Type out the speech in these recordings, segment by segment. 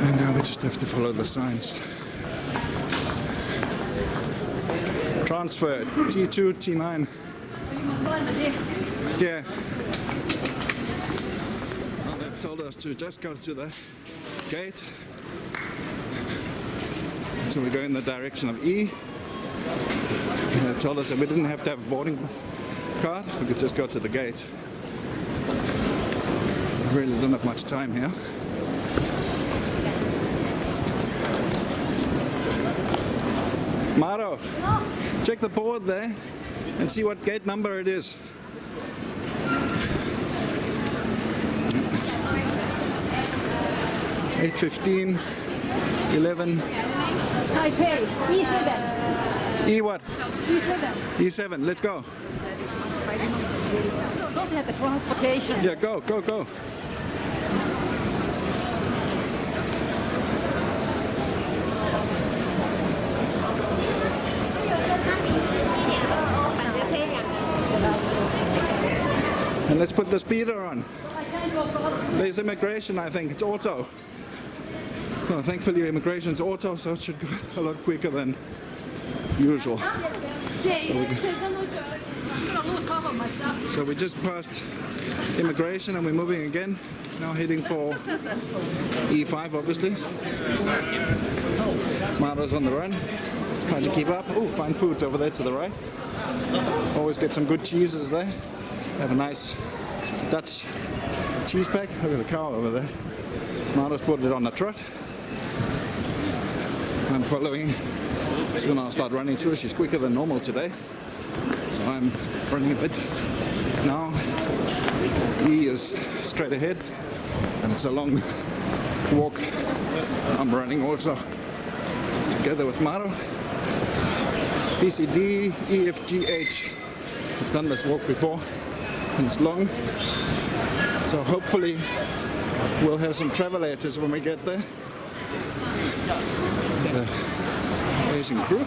And now we just have to follow the signs. Transfer T2, T9. You must find the desk. Yeah. Well, they've told us to just go to the gate. So we go in the direction of E. They told us that we didn't have to have a boarding card. We could just go to the gate. We really don't have much time here. Maro, check the board there and see what gate number it is. (8:15), 11. Taipei, E7. E what? E7. E7, let's go. Don't have the transportation. Yeah, go, go, go. And let's put the speeder on. There's immigration, I think. It's auto. Well, thankfully immigration's auto, so it should go a lot quicker than usual. So we just passed immigration and we're moving again. Now heading for E5, obviously. Maro's on the run. Trying to keep up. Oh, fine foods over there to the right. Always get some good cheeses there. Have a nice Dutch cheese pack. Look at the cow over there. Maro's put it on the trot. I'm following. Soon I'll start running too. She's quicker than normal today. So I'm running a bit. Now E is straight ahead and it's a long walk. I'm running also together with Maro. B, C, D, E, F, G, H. We've done this walk before and it's long. So hopefully we'll have some TravellerYTs when we get there. There's an Asian crew.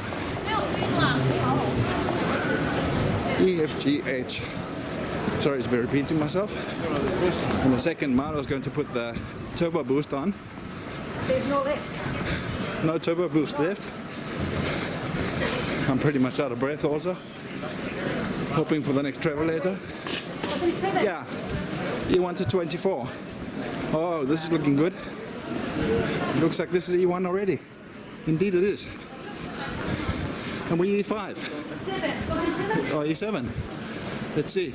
E, F, G, H. Sorry to be repeating myself. In a second, Maro's going to put the turbo boost on. There's no lift. No turbo boost left. I'm pretty much out of breath also. Hoping for the next TravellerYT. Yeah, E1 to 24. Oh, this is looking good. Looks like this is E1 already. Indeed it is. And we E5. Oh, E7. Let's see.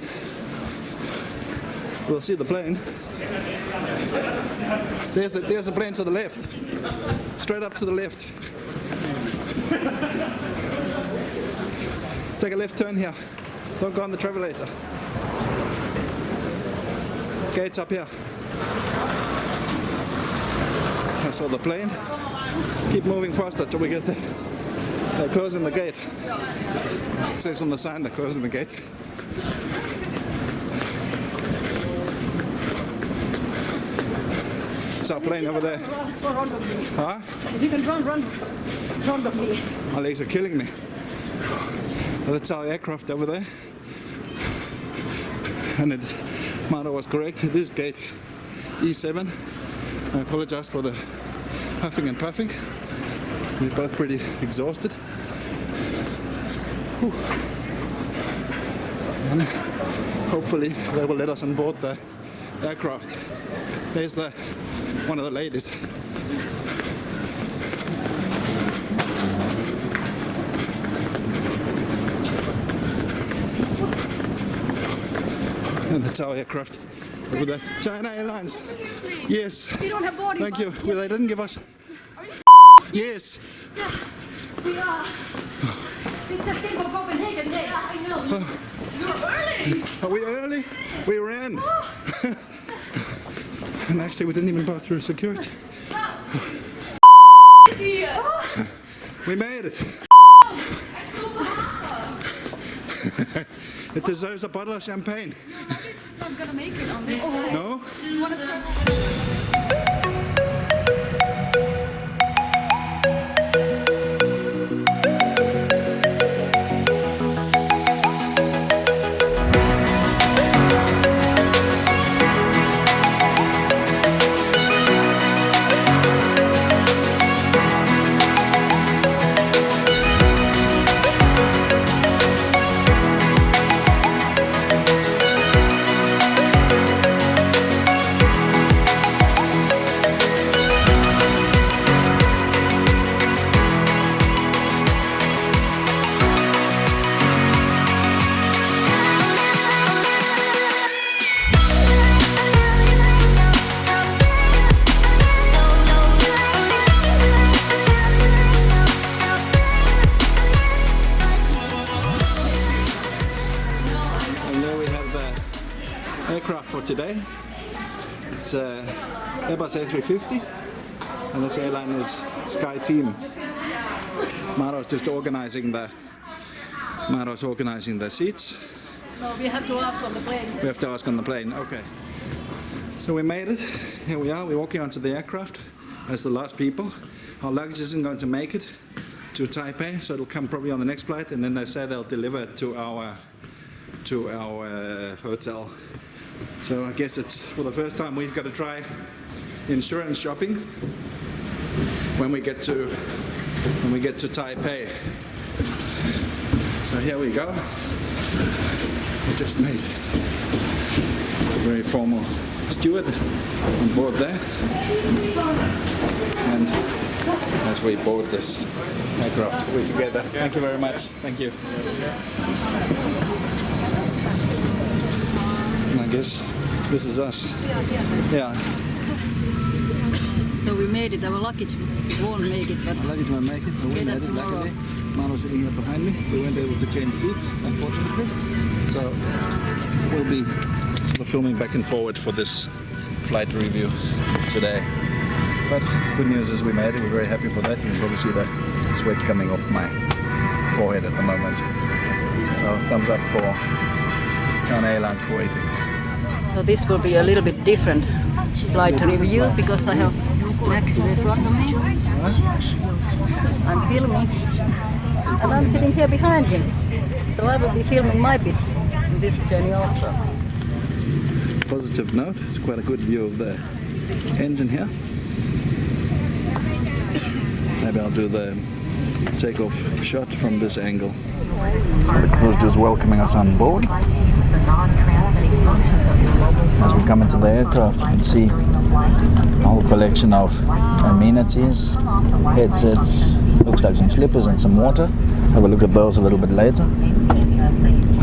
We'll see the plane. There's a plane to the left. Straight up to the left. Take a left turn here. Don't go on the TravellerYT. Gates up here. I saw the plane. Keep moving faster till we get there. They're closing the gate. It says on the sign they're closing the gate. It's our plane over there. Huh? If you can run in front of me. My legs are killing me. Well, that's our aircraft over there. And Maro was correct. It is gate E7. I apologize for the huffing and puffing. We're both pretty exhausted. Whew. And hopefully they will let us on board the aircraft. There's one of the ladies. And that's our aircraft over there. China Airlines. Yes. We don't have boarding Thank you. Well, they didn't give us. Yes. Yeah, we are. We just came from Copenhagen. Yeah, I know. You're early. Are we early? We ran. And actually, we didn't even pass through security. We made it. It deserves a bottle of champagne. It's not gonna make it on this side. No? You wanna travel? aircraft for today. It's Airbus A350, and this airline is Sky Team. Maro's just organizing the seats. No, we have to ask on the plane. We have to ask on the plane. Okay. So we made it. Here we are. We're walking onto the aircraft as the last people. Our luggage isn't going to make it to Taipei, so it'll come probably on the next flight, and then they say they'll deliver it to our hotel. So I guess it's for the first time we've got to try insurance shopping when we get to Taipei. So here we go. We just made a very formal steward on board there, and as we board this aircraft, we're together. Thank you very much. Thank you. And I guess this is us. Yeah. So we made it. Our luggage won't make it, but Luggage won't make it, but we made it. Luckily, Mano's sitting here behind me. We weren't able to change seats, unfortunately. So we'll be sort of filming back and forward for this flight review today. But good news is we made it. We're very happy for that. You can probably see the sweat coming off my forehead at the moment. So thumbs up for China Airlines for waiting. so this will be a little bit different flight review because I have Max in front of me. I'm filming, and I'm sitting here behind him. So I will be filming my bit in this journey also. Positive note, it's quite a good view of the engine here. Maybe I'll do the takeoff shot from this angle. The crew's just welcoming us on board. As we come into the aircraft, you can see a whole collection of amenities, headsets, looks like some slippers and some water. Have a look at those a little bit later.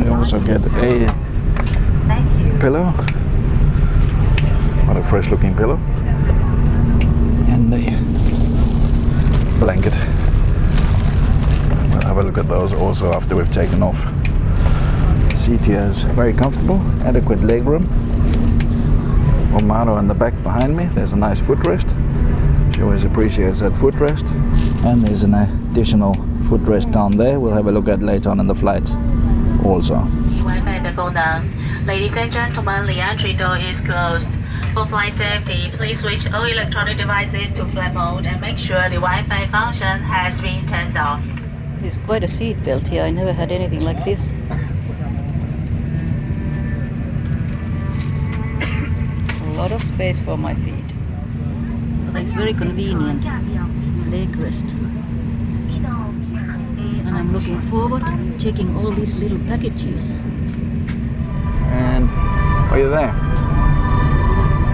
We also get a pillow, what a fresh looking pillow, and a blanket. We'll have a look at those also after we've taken off. The seat here is very comfortable, adequate legroom. Mano in the back behind me, there's a nice footrest. She always appreciates that footrest. And there's an additional footrest down there. We'll have a look at later on in the flight also. Ladies and gentlemen, the entry door is closed. For flight safety, please switch all electronic devices to flight mode and make sure the Wi-Fi function has been turned off. It's quite a seat belt here. I never had anything like this. A lot of space for my feet. But it's very convenient leg rest. And I'm looking forward to checking all these little packages. And are you there?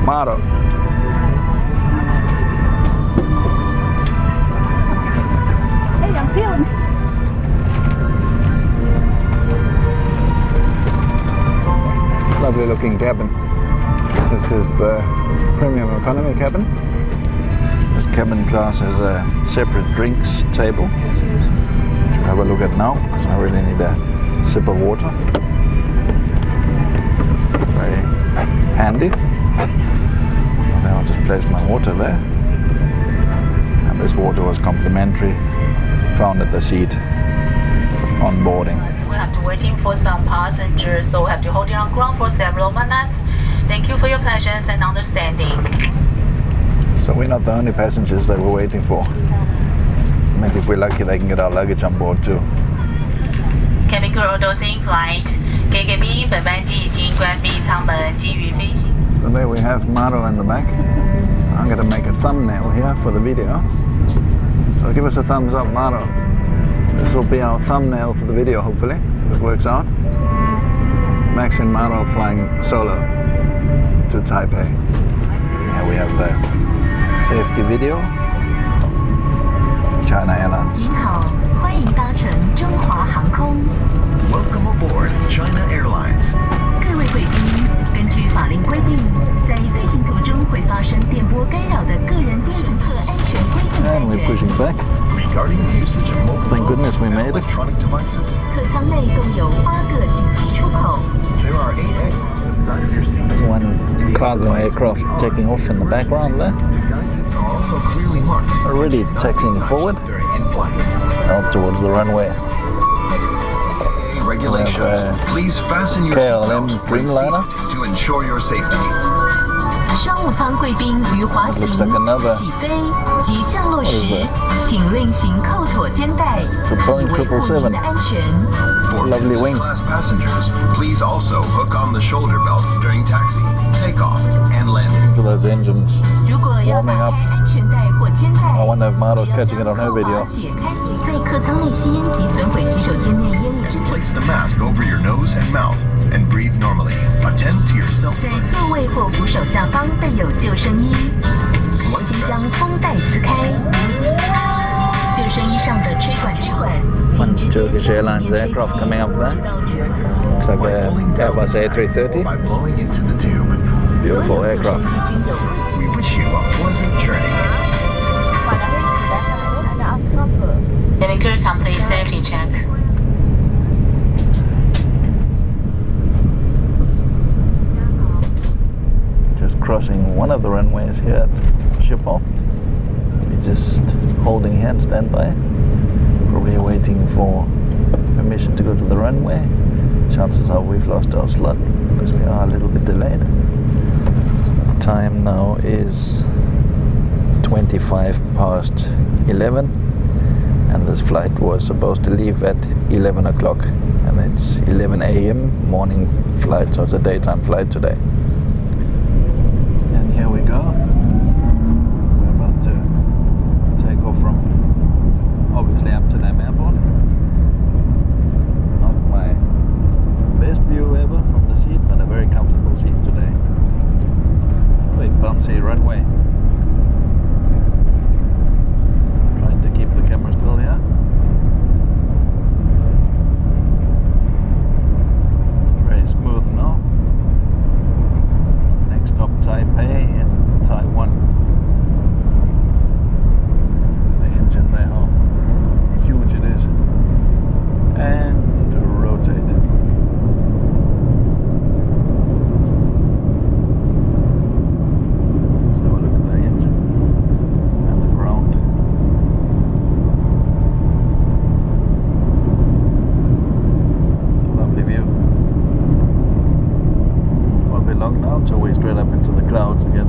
Maro. Hey, I'm filming. Lovely looking cabin. This is the premium economy cabin. This cabin class has a separate drinks table, which we'll have a look at now because I really need a sip of water. Very handy. And I'll just place my water there. And this water was complimentary, found at the seat on boarding. We have to waiting for some passengers, so we have to hold it on ground for several minutes. Thank you for your patience and understanding. So we're not the only passengers that we're waiting for. Maybe if we're lucky they can get our luggage on board too. Cabin crew orders in flight. KKB 本班机已经关闭舱门，基于飞行。 So there we have Maro in the back. I'm going to make a thumbnail here for the video. So give us a thumbs up, Maro. This will be our thumbnail for the video, hopefully, if it works out. Max and Maro flying solo to Taipei. Here we have the safety video of China Airlines. 您好，欢迎搭乘中华航空。 Welcome aboard China Airlines. 各位贵宾，根据法令规定，在飞行途中会发生电波干扰的个人电阻和安全规定 And 单 we're 元。 pushing back. Regarding the usage of mobile Thank goodness we phones made and it. electronic devices, 客舱内共有8个紧急出口。 there are 8 exits inside of your seat. cargo aircraft taking off in the background there. Two exits are also clearly marked. Already taxiing forward During in-flight. out towards the runway. Regulations. Please fasten your KLM seatbelt Dreamliner. to ensure your safety. 商务舱贵宾于滑行、 Looks like another- 起飞及降落时 What is that?，请另行扣妥肩带， It's a 以 Boeing 维护您 777. 的安全。 For Lovely business wing. class passengers, please also hook on the shoulder belt during taxi, takeoff, and landing. To those engines. 如果要打 Warming up. 开安全带或肩带， I wonder if Maro's 只要 catching it on her 将扣 video. 滑解开即在客舱内吸烟及损毁洗手间内烟雾之 Place the mask over your nose and mouth and breathe normally. Attend to yourself 在 first. 座位或扶手下方备有救生衣，请将风带撕开。救生衣上的吹管请直接 Turkish 向 Airlines 里面吹 aircraft 气 coming up there. 直到绝迹。 Looks like a Airbus A350. By blowing into the tube. Beautiful aircraft. We wish you a pleasant journey. Vehicle complete safety check. Just crossing one of the runways here at Schiphol. We're just holding hands, standby. Probably waiting for permission to go to the runway. Chances are we've lost our slot because we are a little bit delayed. Time now is 25 past 11 and this flight was supposed to leave at 11 o'clock and it's 11 a.m. morning flight, so it's a daytime flight today. And here we go. We're about to take off from obviously Amsterdam Airport. Not my best view ever from the seat, but a very comfortable seat today. Big bouncy runway. Trying to keep the camera still here. Very smooth now. Next stop Taipei in Taiwan. The engine there, how huge it is. And rotate. So look at the engine and the ground. Lovely view. Won't be long now till we're straight up into the clouds again.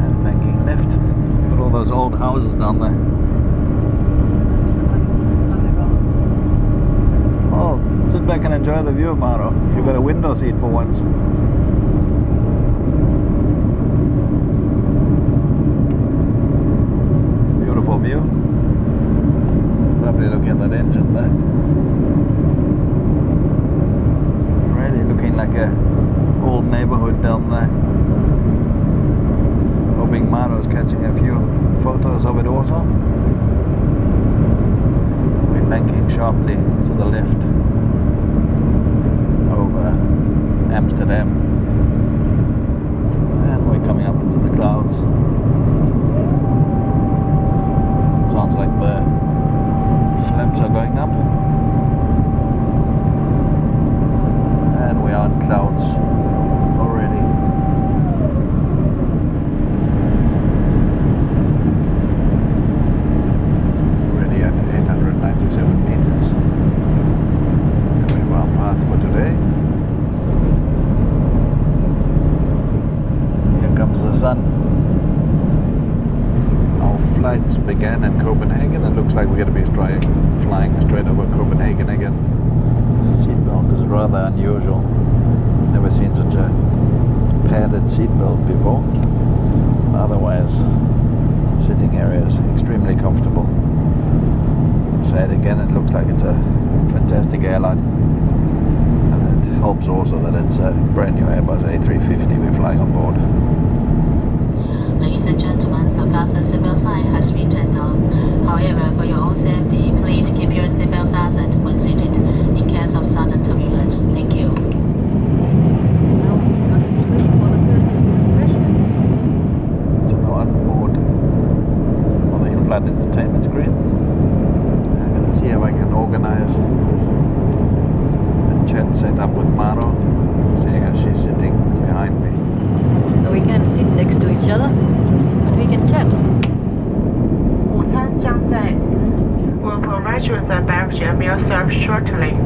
And banking left. Got all those old houses down there. Oh, sit back and enjoy the view, Maro. You've got a window seat for once. Beautiful view. Lovely looking at that engine there. Really looking like a old neighborhood down there. Hoping Maro's catching a few photos of it also. We're banking sharply to the left over Amsterdam. And we're coming up into the clouds. Sounds like the flaps are going up. And we are in clouds already. Already at 897 meters. And we've our path for today. Here comes the sun. Our flights began in Copenhagen. It looks like we're going to be flying straight over Copenhagen again. The seatbelt is rather unusual. Never seen such a padded seatbelt before. Otherwise, sitting area is extremely comfortable. Say it again, it looks like it's a fantastic airline. And it helps also that it's a brand new Airbus A350 we're flying on board. Ladies and gentlemen, the fasten seatbelt sign has been turned off. However, for your own safety, please keep your seatbelt fastened when seated in case of sudden turbulence. Thank you. Now I'm just waiting for the first refreshment. To the onboard on the in-flight entertainment screen. See if I can organize a chat set up with Maro, seeing as she's sitting behind me. So we can sit next to each other, but we can chat. 午餐将在 will provide you with a beverage and meal served shortly.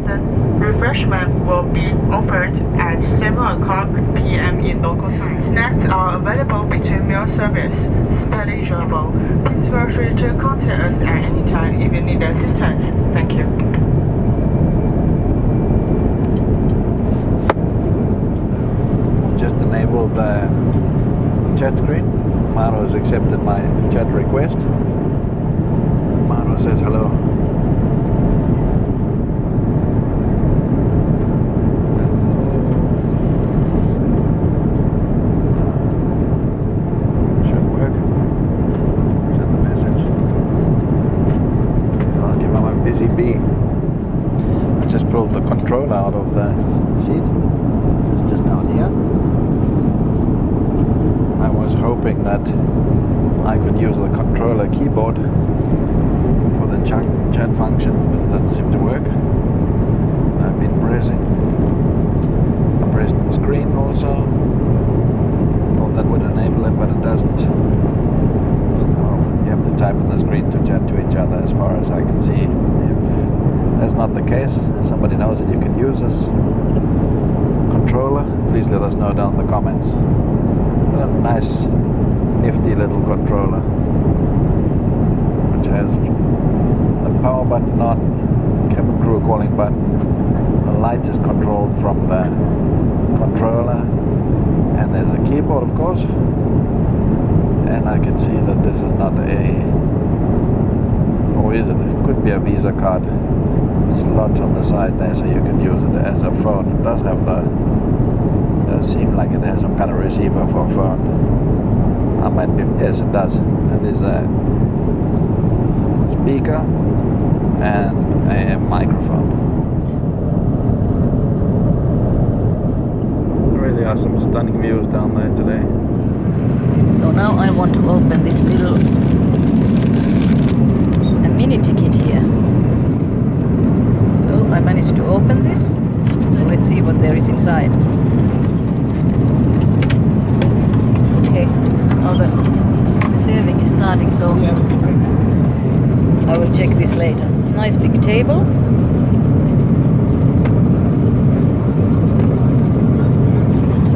The refreshment will be offered at 7 o'clock p.m. in local time. Snacks are available between meal service. Super enjoyable. Please feel free to contact us at any time if you need assistance. Thank you. Just enabled the chat screen. Maro has accepted my chat request. Maro says hello. Should work. Send the message. So I'll give him a busy bee. I just pulled the controller out of the seat. It's just down here. I was hoping that I could use the controller keyboard for the chat function, but it doesn't seem to work. I've been pressing. I pressed the screen also. Thought that would enable it, but it doesn't. So you have to type on the screen to chat to each other as far as I can see. If that's not the case, if somebody knows that you can use this controller, please let us know down in the comments. A nice nifty little controller which has the power button on, cabin crew calling button. The light is controlled from the controller, and there's a keyboard of course, and I can see that this is not a, or is it? It could be a Visa card slot on the side there, so you can use it as a phone. It does have the, does seem like it has some kind of receiver for a phone. I might be, yes it does. It is a speaker and a microphone. There really are some stunning views down there today. So now I want to open this little a mini ticket here. So I managed to open this. So let's see what there is inside. Okay, now the serving is starting, so I will check this later. Nice big table.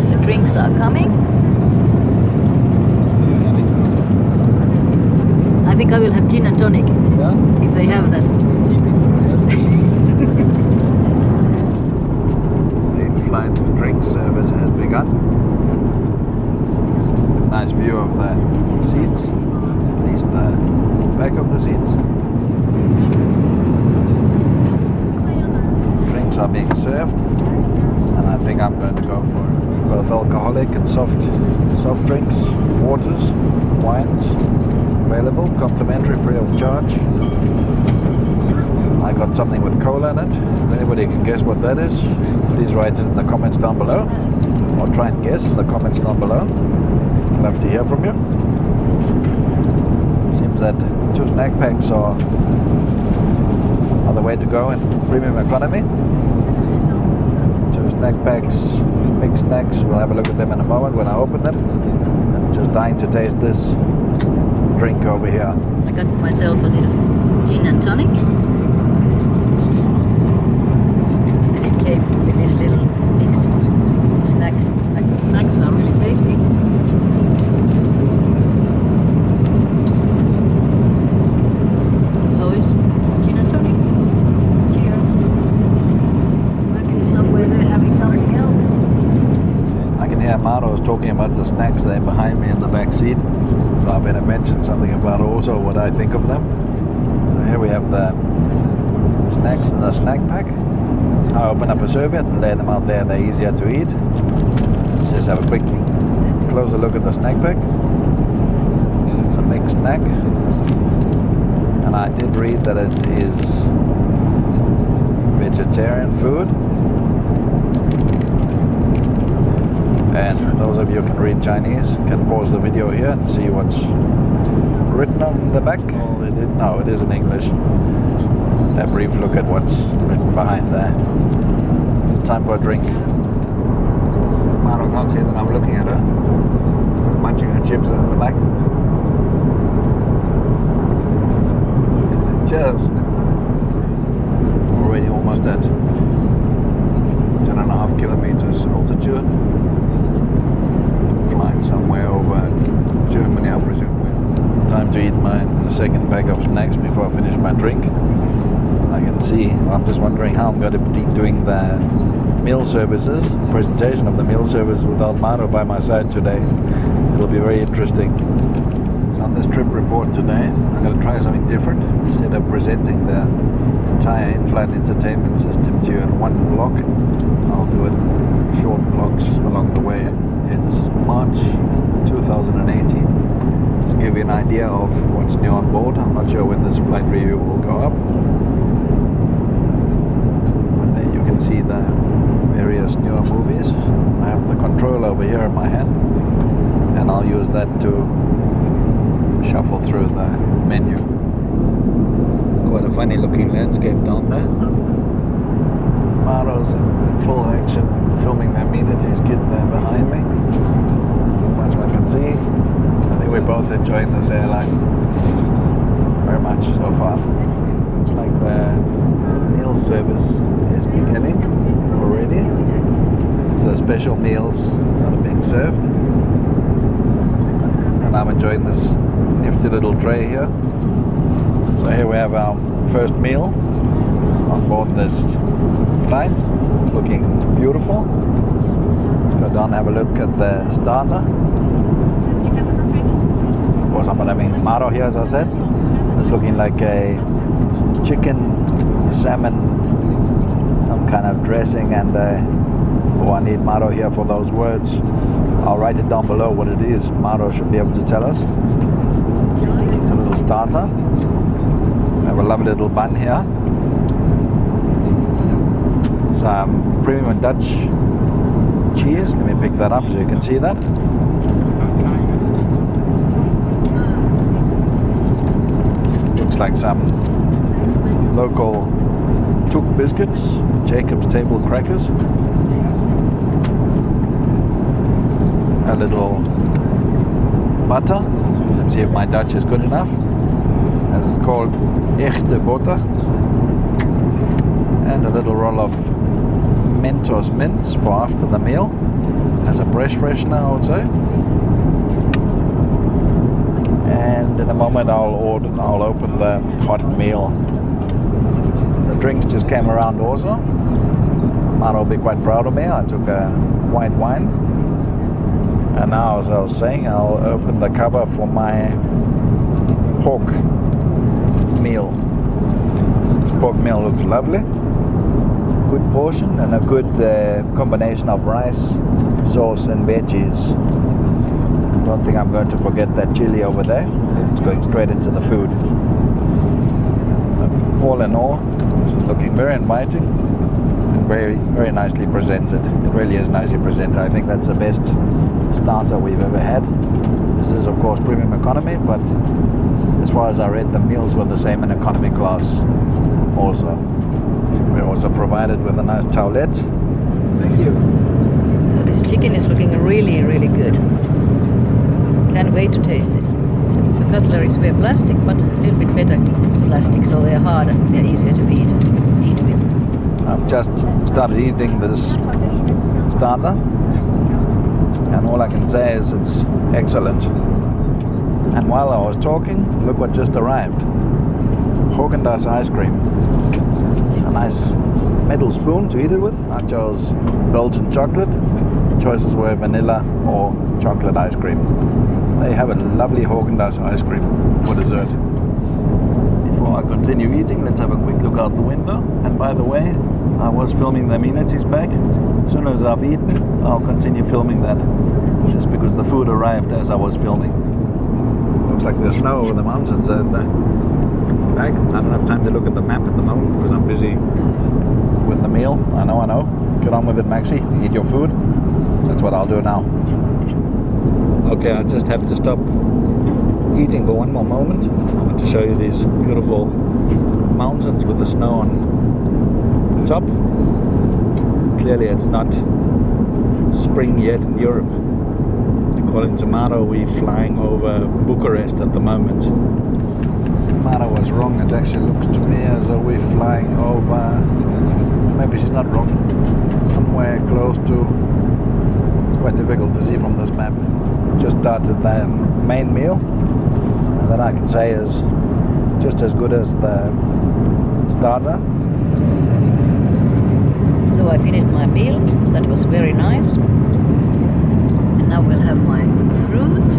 The drinks are coming. I think I will have gin and tonic, if they have that. The Inflight drink service has begun. Nice view of the seats, at least the back of the seats. Drinks are being served, and I think I'm going to go for both alcoholic and soft drinks, waters, wines, available, complimentary, free of charge. I got something with cola in it. If anybody can guess what that is, please write it in the comments down below, or try and guess in the comments down below. I'd love to hear from you. Seems that 2 snack packs are the way to go in premium economy. 2 snack packs, mixed snacks. We'll have a look at them in a moment when I open them. I'm just dying to taste this drink over here. I got myself a little gin and tonic. It came with this little mixed snack. Like the snacks are really tasty. So is gin and tonic. Cheers. Actually somewhere they're having something else. I can hear Maro's talking about the snacks there behind me in the back seat. So I better mention something about also what I think of them. So here we have the snacks in the snack pack. I open up a serviette and lay them out there, they're easier to eat. Let's just have a quick closer look at the snack pack. It's a mixed snack. And I did read that it is vegetarian food. And those of you who can read Chinese can pause the video here and see what's written on the back? Oh, it is, no, it is in English. A brief look at what's written behind there. Time for a drink. Maro can't see that I'm looking at her. Munching her chips in the back. Cheers. Already almost at 10.5 kilometers altitude. Flying somewhere over Germany, I presume. Time to eat my second bag of snacks before I finish my drink. I can see, I'm just wondering how I'm going to be doing the meal services, presentation of the meal service without Maro by my side today. It'll be very interesting. So on this trip report today, I'm going to try something different. Instead of presenting the entire in-flight entertainment system to you in one block, I'll do it in short blocks along the way. It's March 2018. To give you an idea of what's new on board. I'm not sure when this flight review will go up. But there you can see the various newer movies. I have the controller over here in my hand, and I'll use that to shuffle through the menu. Quite a funny looking landscape down there. Maro's in full action, filming the amenities kit there behind me. As one can see, I think we're both enjoying this airline very much so far. Looks like the meal service is beginning already. So special meals that are being served. And I'm enjoying this nifty little tray here. So here we have our first meal on board this flight. It's looking beautiful. Let's go down and have a look at the starter. Of course, I'm having Maro here, as I said. It's looking like a chicken, salmon, some kind of dressing, and I need Maro here for those words. I'll write it down below what it is. Maro should be able to tell us. It's a little starter. We have a lovely little bun here. Some premium Dutch cheese. Let me pick that up so you can see that. Looks like some local Took biscuits, Jacob's Table crackers. A little butter. Let's see if my Dutch is good enough. As it's called, echte boter. And a little roll of Mentos mints for after the meal. As a breath freshener, I would say. And in a moment I'll open the hot meal. The drinks just came around also. Maro will be quite proud of me. I took a white wine. And now, as I was saying, I'll open the cover for my pork meal. This pork meal looks lovely. Good portion and a good combination of rice, sauce and veggies. Don't think I'm going to forget that chili over there. It's going straight into the food. All in all, this is looking very inviting and very, very nicely presented. It really is nicely presented. I think that's the best starter we've ever had. This is of course premium economy, but as far as I read, the meals were the same in economy class also. We're also provided with a nice towelette. Thank you. So this chicken is looking really, really good. Can't wait to taste it. So cutleries were plastic, but a little bit better plastic, so they're harder, they're easier to eat with. I've just started eating this starter, and all I can say is it's excellent. And while I was talking, look what just arrived. Haagen-Dazs ice cream. A nice metal spoon to eat it with. I chose Belgian chocolate. Choices were vanilla or chocolate ice cream. They have a lovely Haagen-Dazs ice cream for dessert. Before I continue eating, let's have a quick look out the window. And by the way, I was filming the amenities bag. As soon as I've eaten, I'll continue filming that. Just because the food arrived as I was filming. Looks like there's snow over the mountains at the back. I don't have time to look at the map at the moment because I'm busy with the meal. I know. Get on with it, Maxi. Eat your food. That's what I'll do now. Okay, I just have to stop eating for one more moment. I want to show you these beautiful mountains with the snow on top. Clearly it's not spring yet in Europe. According to Maro, we're flying over Bucharest at the moment. Maro was wrong. It actually looks to me as though we're flying over, maybe she's not wrong, somewhere close to, it's quite difficult to see from this map. Just started the main meal, and that I can say is just as good as the starter. So I finished my meal, that was very nice. And now we'll have my fruit,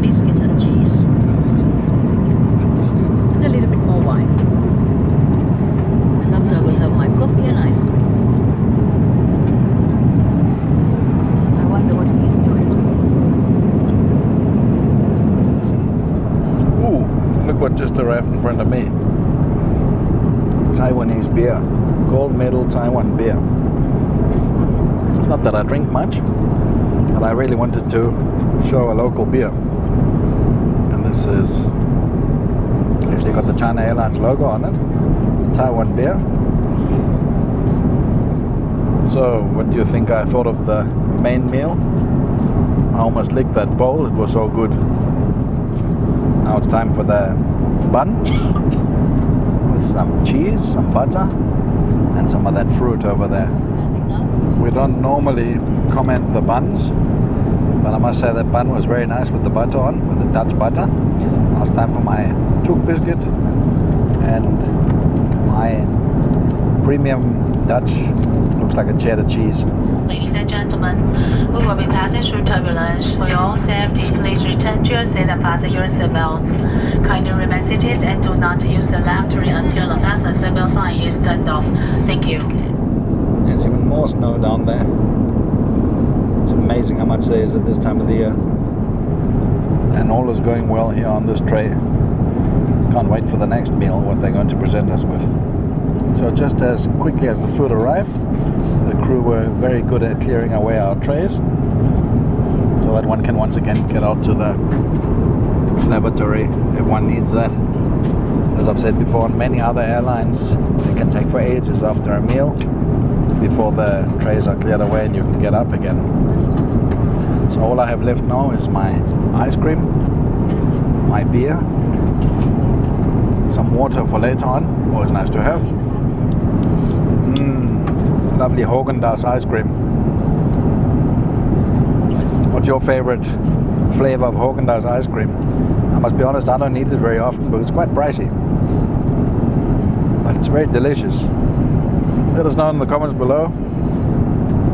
biscuits and cheese. And a little bit more wine. And after I will have my coffee and ice cream. I wonder what he's doing. Ooh, look what just arrived in front of me. Taiwanese beer. Gold medal Taiwan beer. It's not that I drink much, but I really wanted to show a local beer. And this is actually got the China Airlines logo on it. Taiwan beer. So, what do you think I thought of the main meal? I almost licked that bowl, it was so good. Now it's time for the bun with some cheese, some butter, and some of that fruit over there. We don't normally comment the buns, but I must say that bun was very nice with the butter on, with the Dutch butter. Now it's time for my chook biscuit and my premium Dutch, looks like a cheddar cheese. Ladies and gentlemen, we will be passing through turbulence. For your own safety, please return to your seat and fasten your seatbelts. Kindly remain seated and do not use the left ring until the fasten seatbelt sign is turned off. Thank you. There's even more snow down there. It's amazing how much there is at this time of the year. And all is going well here on this tray. Can't wait for the next meal, what they're going to present us with. So just as quickly as the food arrived, the crew were very good at clearing away our trays, so that one can once again get out to the lavatory if one needs that. As I've said before, on many other airlines, it can take for ages after a meal before the trays are cleared away and you can get up again. So all I have left now is my ice cream, my beer, some water for later on, always nice to have. Lovely Haagen-Dazs ice cream. What's your favorite flavor of Haagen-Dazs ice cream? I must be honest, I don't eat it very often because it's quite pricey. But it's very delicious. Let us know in the comments below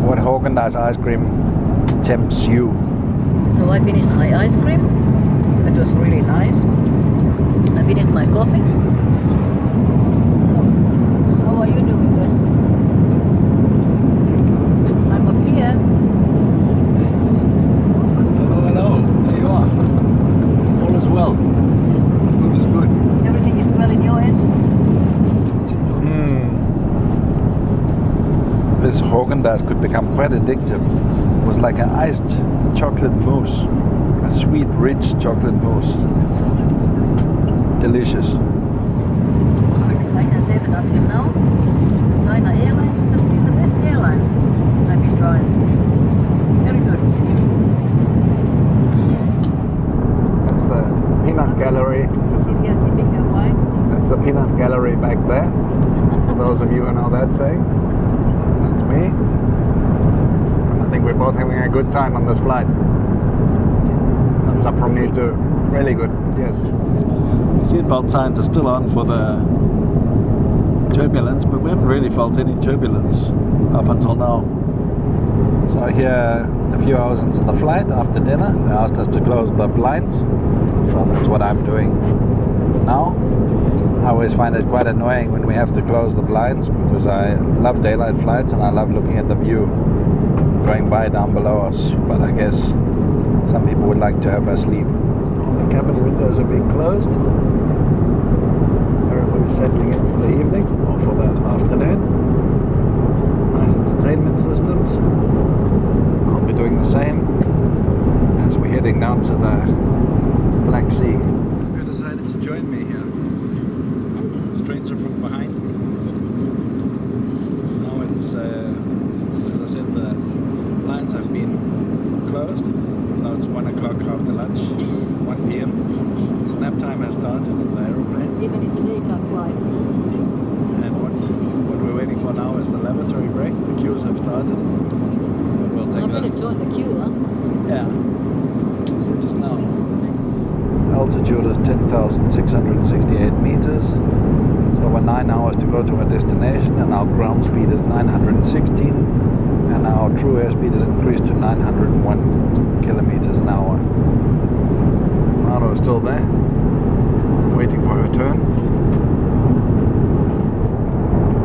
what Haagen-Dazs ice cream tempts you. So I finished my ice cream. That was really nice. I finished my coffee. How are you doing there? I'm up here. Hello, there you are. All is well. The food is good. Everything is well in your end? This Haagen-Dazs could become quite addictive. It was like an iced chocolate mousse. A sweet, rich chocolate mousse. Delicious. I can say that until now, China Airlines has been the best airline I've been flying. Very good. That's the peanut gallery. That's the peanut gallery back there. For those of you who know that saying. That's me. And I think we're both having a good time on this flight. Thumbs up from me too. Really good, yes. Seatbelt signs are still on for the turbulence, but we haven't really felt any turbulence up until now. So here, a few hours into the flight, after dinner, they asked us to close the blinds. So that's what I'm doing now. I always find it quite annoying when we have to close the blinds because I love daylight flights and I love looking at the view going by down below us. But I guess some people would like to have a sleep. The cabin windows are being closed. Everybody's settling in for the evening or for the afternoon. Nice entertainment systems. I'll be doing the same as we're heading down to the Black Sea. You decided to join me here. Stranger from behind. Now it's, as I said, the lines have been closed. Now it's 1 o'clock after lunch, 1 p.m. Nap time has started in the aeroplane. Even it's a daytime flight. And what we're waiting for now is the lavatory break. The queues have started. We'll take I'm going to join the queue, huh? Yeah. So just now. Altitude is 10,668 meters. It's over 9 hours to go to our destination, and our ground speed is 916, and our true airspeed is increased to 901 kilometers an hour. Maro is still there, waiting for her turn.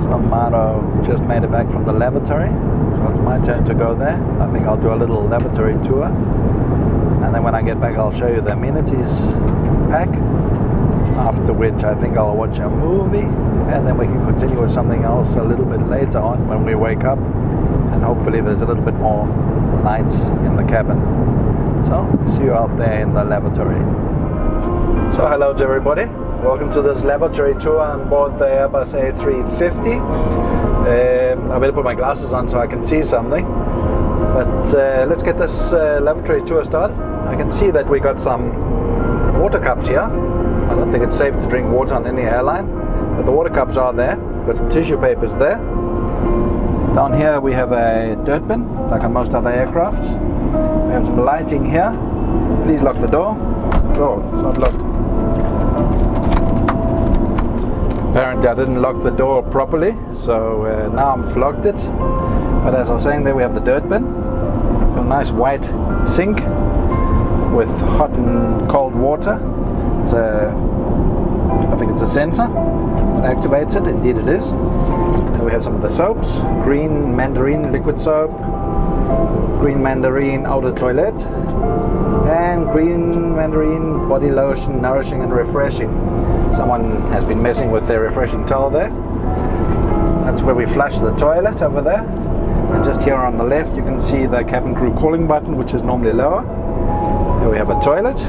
So Maro just made it back from the lavatory, so it's my turn to go there. I think I'll do a little lavatory tour, and then when I get back I'll show you the amenities pack, after which I think I'll watch a movie, and then we can continue with something else a little bit later on when we wake up, and hopefully there's a little bit more light in the cabin. So, see you out there in the lavatory. So hello to everybody. Welcome to this lavatory tour on board the Airbus A350. I better put my glasses on so I can see something. But let's get this lavatory tour started. I can see that we got some water cups here. I don't think it's safe to drink water on any airline, but the water cups are there. We've got some tissue papers there. Down here we have a dirt bin, like on most other aircrafts. We have some lighting here. Please lock the door. Oh, it's not locked. Apparently I didn't lock the door properly, so now I've locked it. But as I was saying, there we have the dirt bin. A nice white sink with hot and cold water. It's I think it's a sensor that activates it. Indeed it is. Then we have some of the soaps. Green mandarin liquid soap, green mandarin eau de toilette, and green mandarin body lotion, nourishing and refreshing. Someone has been messing with their refreshing towel there. That's where we flush the toilet over there. And just here on the left you can see the cabin crew calling button, which is normally lower. There we have a toilet,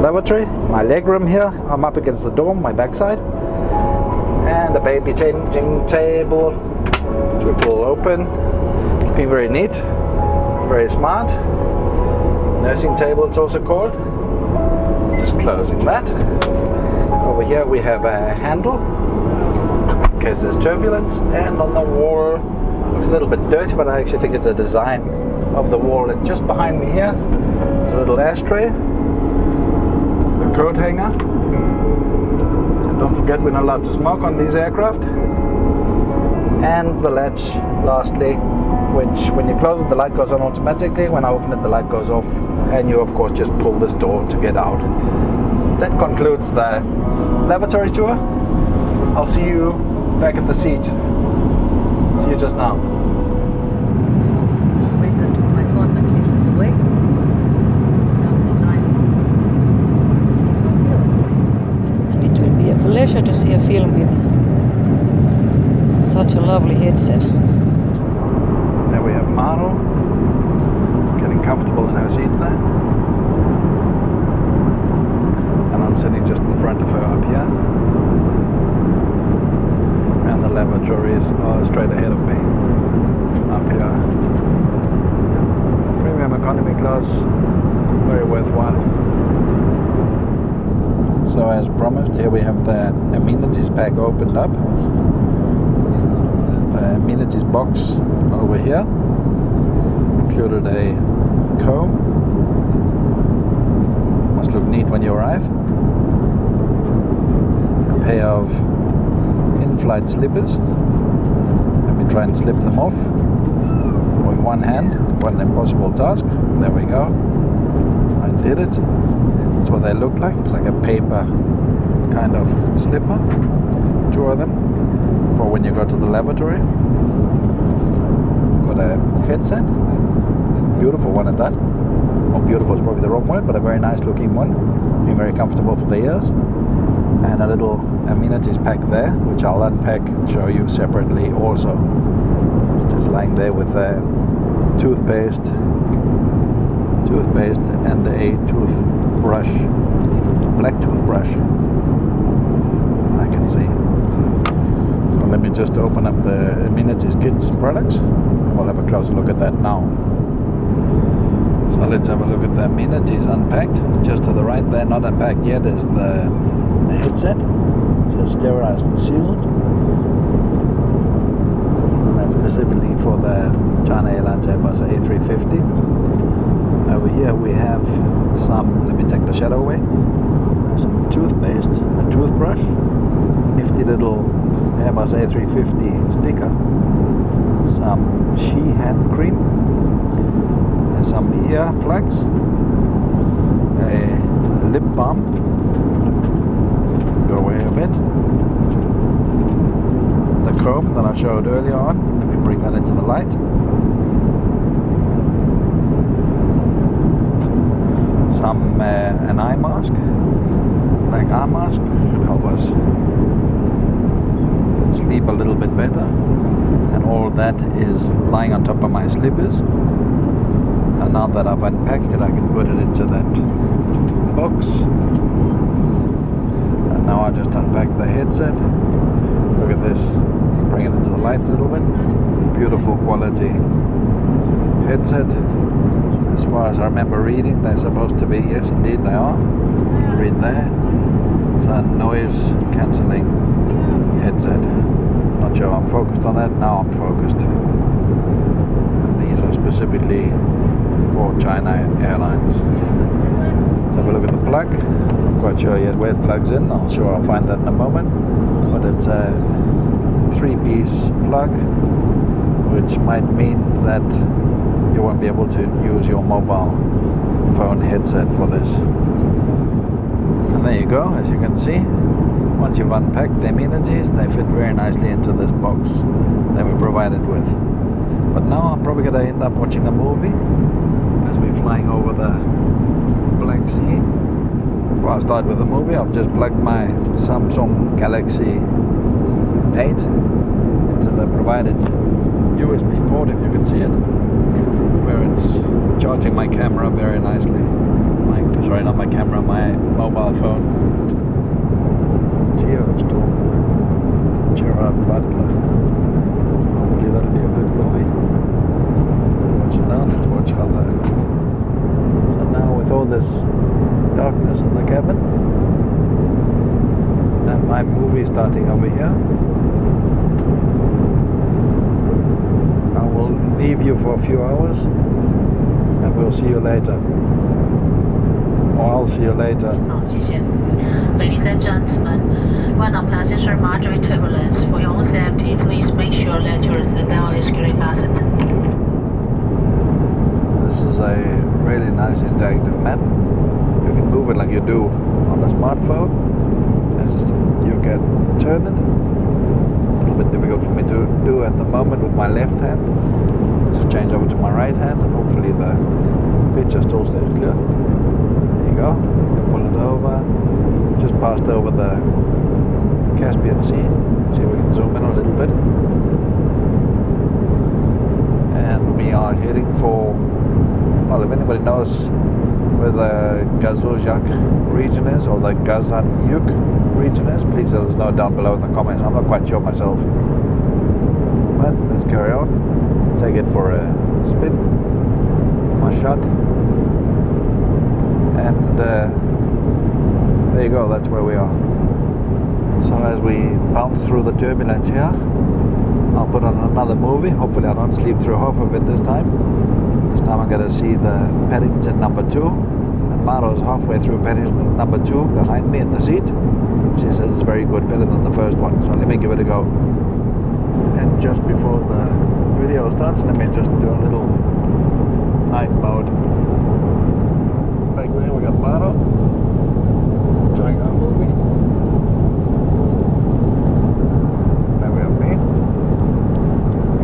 lavatory, my legroom here. I'm up against the door, my backside. And a baby changing table, which we pull open. Looking very neat, very smart. Nursing table it's also called. Just closing that. Over here we have a handle in case there's turbulence, and on the wall, looks a little bit dirty, but I actually think it's a design of the wall. And just behind me here is a little ashtray, a coat hanger. And don't forget, we're not allowed to smoke on these aircraft. And the latch, lastly, which when you close it, the light goes on automatically. When I open it, the light goes off, and you of course just pull this door to get out. That concludes the lavatory tour. I'll see you back at the seat. See you just now. Wait until my contact list is away. Now it's time to see some films. And it will be a pleasure to see a film with such a lovely headset. There we have Maro getting comfortable in her seat there. And I'm sitting just in front of her up here. And the lavatories are straight ahead of me. Up here. Premium economy class, very worthwhile. So as promised, here we have the amenities pack opened up. The amenities box over here included a comb. Must look neat when you arrive. A pair of Inflight slippers. Let me try and slip them off with one hand. What an impossible task. There we go. I did it. That's what they look like. It's like a paper kind of slipper. 2 of them for when you go to the lavatory. Got a headset. Beautiful one at that. Well, beautiful is probably the wrong word, but a very nice looking one. Being very comfortable for the ears. And a little amenities pack there, which I'll unpack and show you separately also. Just lying there with toothpaste, toothpaste and a toothbrush, black toothbrush, I can see. So let me just open up the amenities kids products. We'll have a closer look at that now. So let's have a look at the amenities unpacked. Just to the right there, not unpacked yet, is the headset. Just sterilized and sealed. And specifically for the China Airlines Airbus A350. Over here we have some, let me take the shadow away, some toothpaste, a toothbrush, nifty little Airbus A350 sticker, some She hand cream, and some ear plugs, a lip balm, go away a bit, the comb that I showed earlier on, let me bring that into the light, some an eye mask, black eye mask, should help us sleep a little bit better, and all that is lying on top of my slippers. And now that I've unpacked it, I can put it into that box. And now I just unpack the headset. Look at this, bring it into the light a little bit. Beautiful quality headset. As far as I remember reading, they're supposed to be, yes indeed they are. Read there. It's a noise cancelling headset. Not sure I'm focused on that. Now I'm focused. And these are specifically for China Airlines. Let's have a look at the plug. I'm quite sure yet where it plugs in. I'm sure I'll find that in a moment. But it's a 3-piece plug, which might mean that you won't be able to use your mobile phone headset for this. And there you go, as you can see. Once you've unpacked the amenities, they fit very nicely into this box that we're provided with. But now I'm probably going to end up watching a movie as we're flying over the Black Sea. Before I start with the movie, I've just plugged my Samsung Galaxy 8 into the provided USB port, if you can see it, where it's charging my camera very nicely. Sorry, not my camera, my mobile phone. Geostorm, Gerard Butler. Hopefully that'll be a good movie. Watch it now. Let's watch how the. So now with all this darkness in the cabin, and my movie starting over here, I will leave you for a few hours, and we'll see you later. Or I'll see you later. 好，谢谢。Ladies and gentlemen, when on passenger moderate turbulence, for your own safety, please make sure that your seatbelt is securely fastened. This is a really nice interactive map. You can move it like you do on a smartphone. As you can turn it. A little bit difficult for me to do at the moment with my left hand. Just change over to my right hand, and hopefully the picture still stays clear. Go. Pull it over. Just passed over the Caspian Sea. See if we can zoom in a little bit. And we are heading for, well, if anybody knows where the Gazozyak region is, or the Gazanyuk region is, please let us know down below in the comments. I'm not quite sure myself. But let's carry on. Take it for a spin. My shot. And there you go, that's where we are. So as we bounce through the turbulence here, I'll put on another movie. Hopefully I don't sleep through half of it this time. This time I'm going to see the Paddington number 2. And Maro's halfway through Paddington number 2 behind me in the seat. She says it's very good, better than the first one. So let me give it a go. And just before the video starts, let me just do a little night mode. Back there we got Maro enjoying our movie. There we have me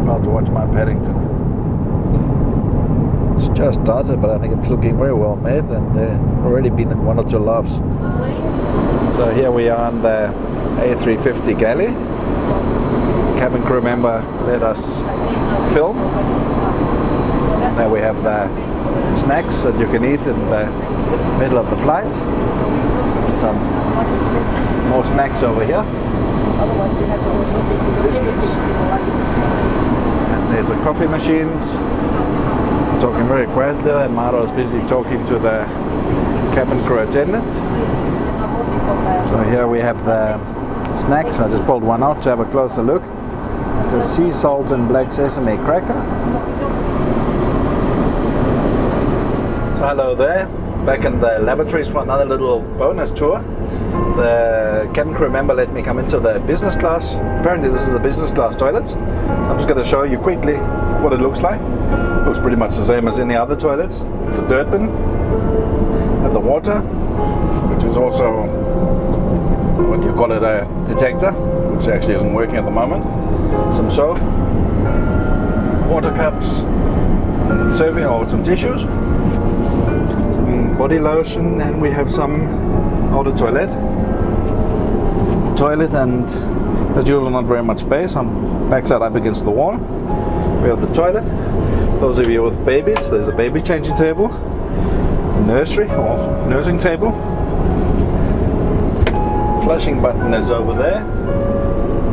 about to watch my Paddington. It's just started, but I think it's looking very well made, and there already been 1 or 2 laughs. So here we are on the A350 galley. Cabin crew member let us film. There we have the snacks that you can eat in the middle of the flight. Some more snacks over here. Biscuits. And there's the coffee machines. I'm talking very quietly, and Maro is busy talking to the cabin crew attendant. So here we have the snacks. I just pulled one out to have a closer look. It's a sea salt and black sesame cracker. So hello there. Back in the lavatories for another little bonus tour. The cabin crew member let me come into the business class. Apparently this is the business class toilets. I'm just going to show you quickly what it looks like. Looks pretty much the same as any other toilets. There's a dirt bin and the water, which is also, what do you call it, a detector, which actually isn't working at the moment. Some soap, water cups, serving or some tissues, body lotion, and we have some outer toilet, and there's usually not very much space. I'm backside up against the wall. We have the toilet. Those of you with babies, there's a baby changing table, a nursery or nursing table. Flushing button is over there.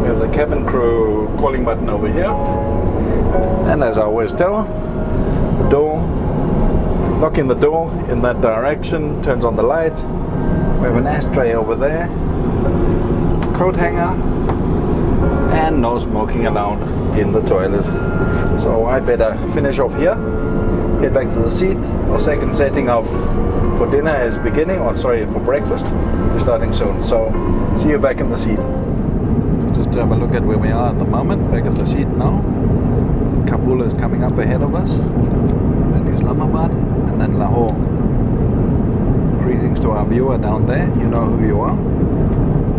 We have the cabin crew calling button over here. And as I always tell, the door, locking the door in that direction, turns on the light. We have an ashtray over there, coat hanger, and no smoking allowed in the toilet. So I better finish off here, get back to the seat. Our second setting of for dinner is beginning, or sorry, for breakfast. We're starting soon. So see you back in the seat. Just to have a look at where we are at the moment, back in the seat now. Kabul is coming up ahead of us, then Islamabad, and then Lahore. Greetings to our viewer down there, you know who you are,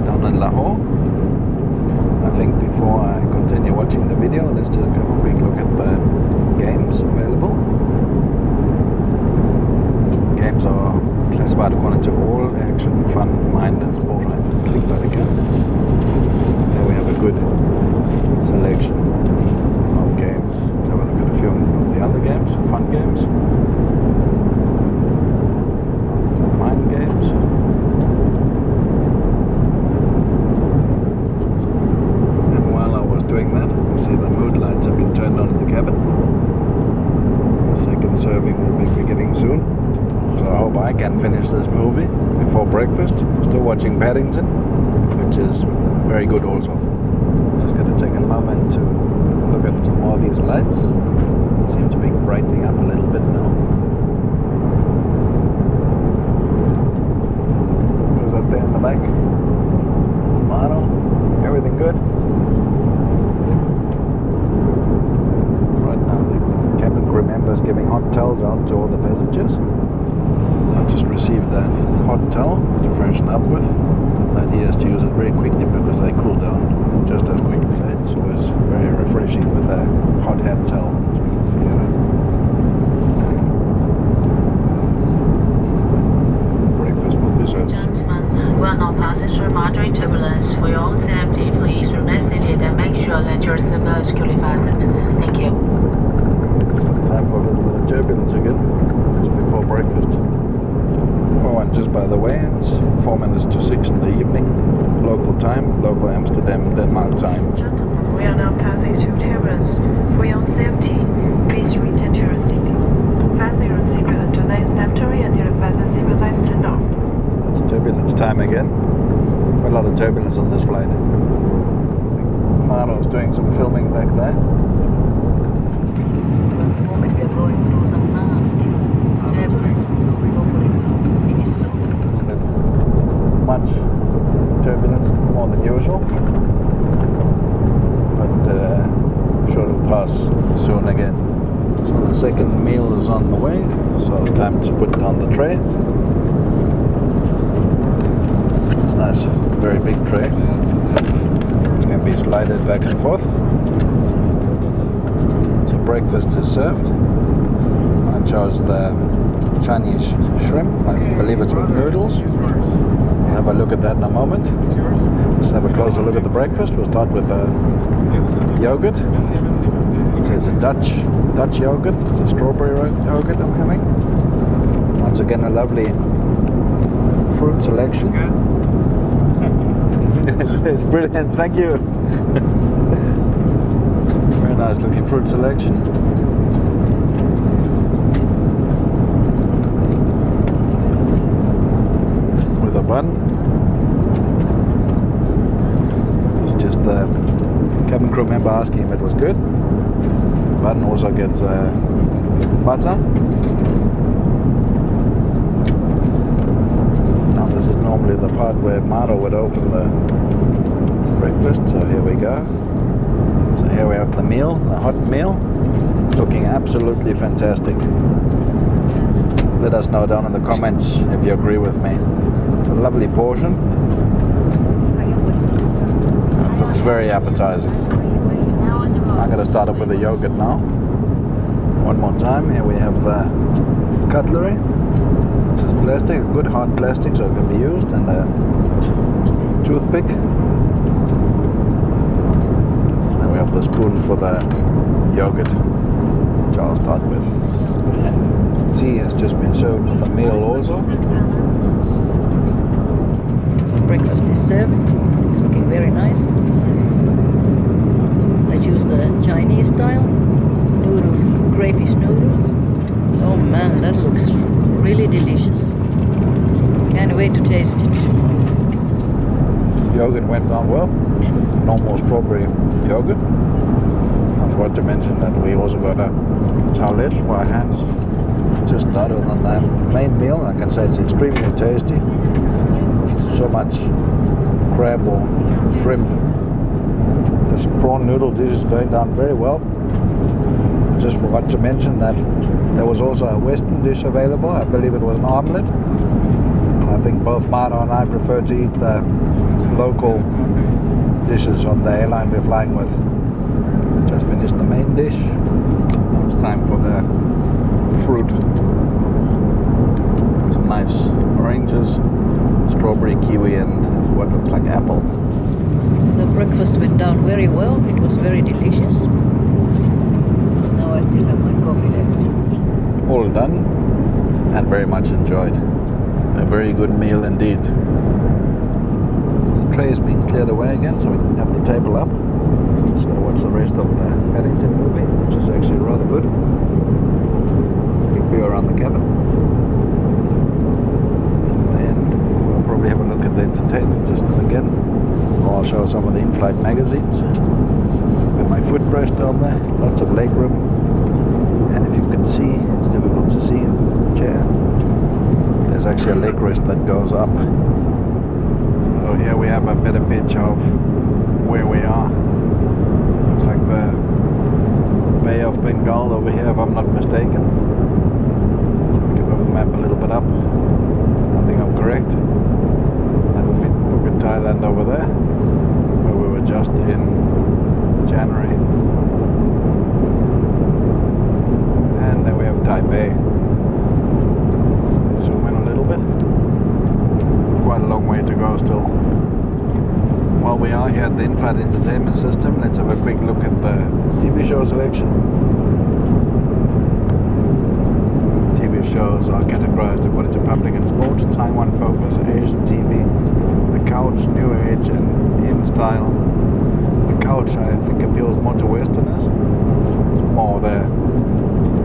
down in Lahore. I think before I continue watching the video, let's just have a quick look at the games available. Games are classified according to all action, fun, mind and sport. Right? Click that again. There we have a good selection of games. Let's have a look at a few of the other games, fun games. Some mind games. And while I was doing that, you can see the mood lights have been turned on in the cabin. The second serving will be beginning soon. So I hope I can finish this movie before breakfast. Still watching Paddington, which is very good also. Just going to take a moment to look at some more of these lights. They seem to be brightening up a little bit now. Who's up there in the back? Mano, everything good? Right now the cabin crew members giving hot towels out to all the passengers. I just received a hot towel to freshen up with. The idea is to use it very quickly because they cool down just as quickly. It's always very refreshing with a hot hand towel, as we can see here. Breakfast will be served soon. Gentlemen, we are now passing through moderate turbulence. For your own safety, please remain seated and make sure that your seatbelt is securely fastened. Thank you. It's time for a little bit of turbulence again, just before breakfast. Oh, and just by the way, it's 4 minutes to 6 in the evening, local time, local Amsterdam, Denmark time. Gentlemen, we are now passing through turbulence. For your safety, please return to your seat. Fasten your seatbelt. Do not step to until the fasten seatbelt signs turned off. It's turbulence time again. A lot of turbulence on this flight. Mano's doing some filming back there. At the moment we are going through some nasty turbulence. Hopefully it will finish soon. A little bit much turbulence, more than usual. But I'm sure it'll pass soon again. So the second meal is on the way, so it's time to put down the tray. It's nice, very big tray. It can be slided back and forth. So breakfast is served. I chose the Chinese shrimp. I believe it's with noodles. We'll have a look at that in a moment. Let's have a closer look at the breakfast. We'll start with yogurt, So it's a Dutch yogurt. It's a strawberry yogurt I'm having. Once again, a lovely fruit selection. It's brilliant, thank you. Very nice looking fruit selection. With a bun. It's just the cabin crew member asking if it was good. Bun also gets butter. Now this is normally the part where Maro would open the breakfast, so here we go. So here we have the meal, the hot meal, looking absolutely fantastic. Let us know down in the comments if you agree with me. It's a lovely portion. It looks very appetizing. I'm going to start off with the yogurt now. One more time. Here we have the cutlery. This is plastic, a good hard plastic, so it can be used, and a toothpick. Then we have the spoon for the yogurt, which I'll start with. And tea has just been served with a meal also. So breakfast is served. It's looking very nice. I choose the Chinese style noodles, crayfish noodles. Oh man, that looks really delicious. Can't wait to taste it. Yogurt went down well. Normal strawberry yogurt. I forgot to mention that we also got a towelette for our hands. Just started on the main meal. I can say it's extremely tasty. So much crab or shrimp. This prawn noodle dish is going down very well. Just forgot to mention that there was also a Western dish available. I believe it was an omelette. I think both Maro and I prefer to eat the local dishes on the airline we're flying with. Just finished the main dish. Now it's time for the fruit. Some nice oranges, strawberry, kiwi, and what looks like apple. So breakfast went down very well. It was very delicious. Now I still have my coffee left. All done and very much enjoyed. A very good meal indeed. The tray is being cleared away again, so we can have the table up. Just gonna watch the rest of the Paddington movie, which is actually rather good. Big view around the cabin. And we'll probably have a look at the entertainment system again. Or I'll show some of the Inflight magazines. With my footrest down there, lots of legroom. And if you can see, it's difficult to see in the chair. There's actually a leg rest that goes up. So here we have a better picture of where we are. Looks like the Bay of Bengal over here, if I'm not mistaken. Can move the map a little bit up. I think I'm correct. And look at Thailand over there, where we were just in January. And then we have Taipei. So zoom in a little bit. Quite a long way to go still. While we are here at the in-flight entertainment system, let's have a quick look at the TV show selection. TV shows are categorized according to public and sports, Taiwan Focus, Asian TV, The Couch, New Age, and In Style. The Couch, I think, appeals more to Westerners. It's more the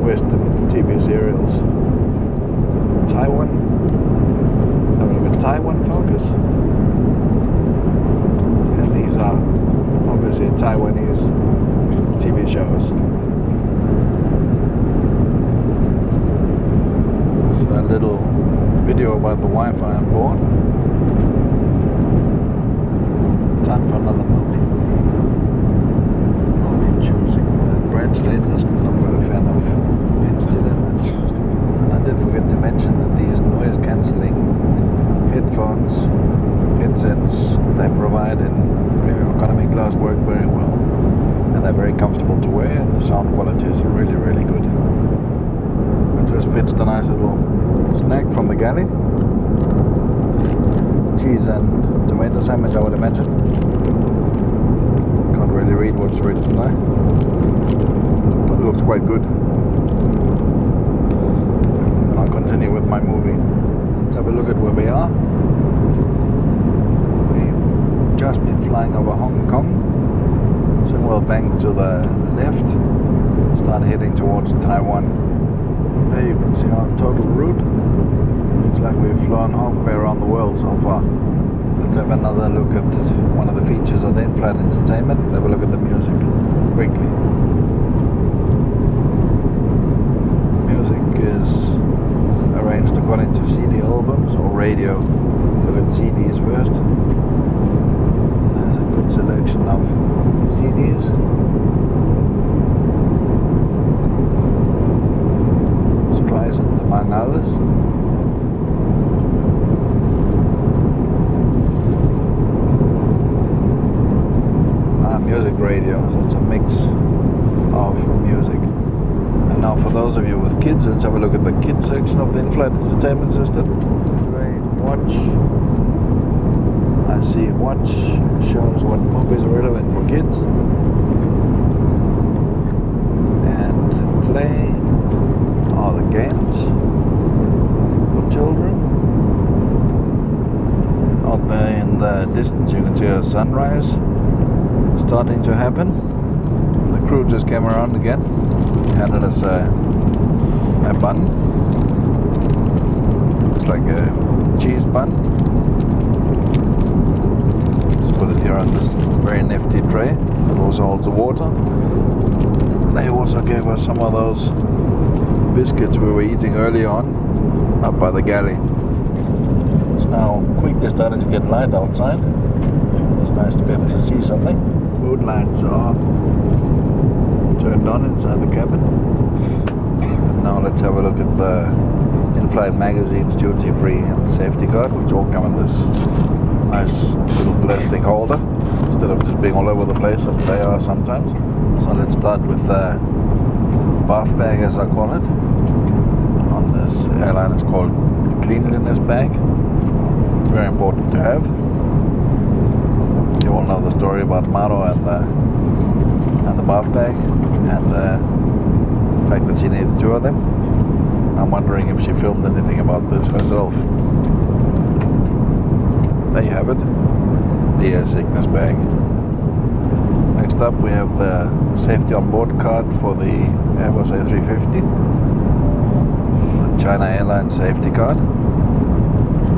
Western TV serials. Taiwan. Have a look at Taiwan Focus. And these are obviously Taiwanese TV shows. It's a little video about the Wi-Fi on board. Time for another movie. I'll be choosing the brand status because I'm not a fan of Ben Stiller. And I did forget to mention that these noise cancelling headsets they provide in premium economy class work very well. And they're very comfortable to wear, and the sound quality is really, really good. It just fits the nice little snack from the galley. Cheese and tomato sandwich, I would imagine. Can't really read what's written there. looks quite good. And I'll continue with my movie. Let's have a look at where we are. We've just been flying over Hong Kong. So we'll bank to the left, start heading towards Taiwan. There you can see our total route. Looks like we've flown halfway around the world so far. Let's have another look at one of the features of the in-flight entertainment. Have a look at the music quickly. Music is arranged according to CD albums or radio. Look at CDs first. There's a good selection of CDs. Streisand among others. Music radio, so it's a mix of music. And now for those of you with kids, let's have a look at the kids section of the in-flight entertainment system. Watch. I see watch shows what movies are relevant for kids. And play are the games for children. Out there in the distance you can see a sunrise starting to happen. The crew just came around again, handed us a bun. It's like a cheese bun. Just put it here on this very nifty tray that also holds the water. They also gave us some of those biscuits we were eating early on up by the galley. It's now quickly starting to get light outside. It's nice to be able to see something. Mood lights are turned on inside the cabin. Now let's have a look at the in-flight magazines, duty free and safety card, which all come in this nice little plastic holder instead of just being all over the place as they are sometimes. So let's start with the bath bag, as I call it. On this airline it's called cleanliness bag. Very important to have. You all know the story about Maro and the bath bag and the fact that she needed two of them. I'm wondering if she filmed anything about this herself. There you have it, the air sickness bag. Next up we have the safety on board card for the Airbus A350. The China Airlines safety card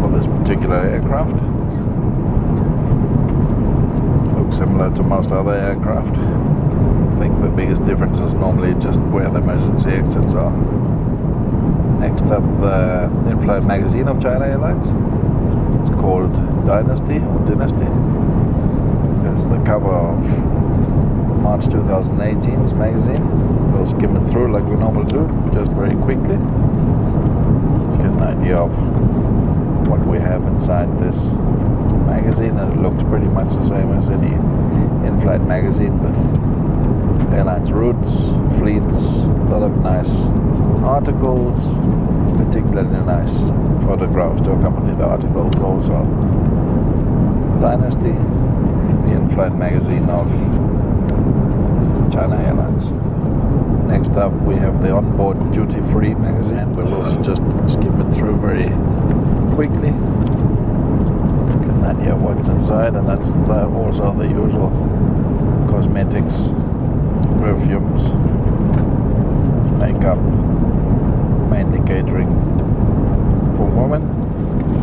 for this particular aircraft. Similar to most other aircraft. I think the biggest difference is normally just where the emergency exits are. Next up, the in-flight magazine of China Airlines. It's called Dynasty or Dynasty. It's the cover of March 2018's magazine. We'll skim it through like we normally do, just very quickly. Get an idea of what we have inside this magazine, and it looks pretty much the same as any in-flight magazine with airlines routes, fleets, a lot of nice articles, particularly nice photographs to accompany the articles also. Dynasty, the in-flight magazine of China Airlines. Next up we have the Onboard Duty-Free magazine. We'll also just skim it through very quickly. Idea of what's inside, and that's also the usual cosmetics, perfumes, makeup, mainly catering for women.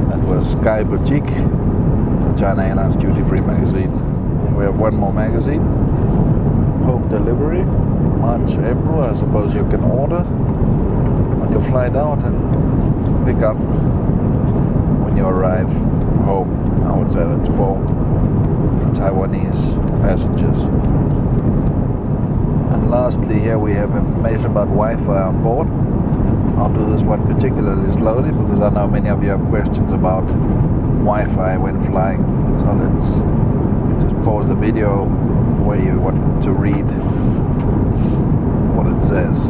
That was Sky Boutique, the China Airlines duty-free magazine. We have one more magazine, home delivery, March, April. I suppose you can order on your flight out and pick up when you arrive home. I would say that's for Taiwanese passengers. And lastly, here we have information about Wi-Fi on board. I'll do this one particularly slowly because I know many of you have questions about Wi-Fi when flying. So let's just pause the video where you want to read what it says.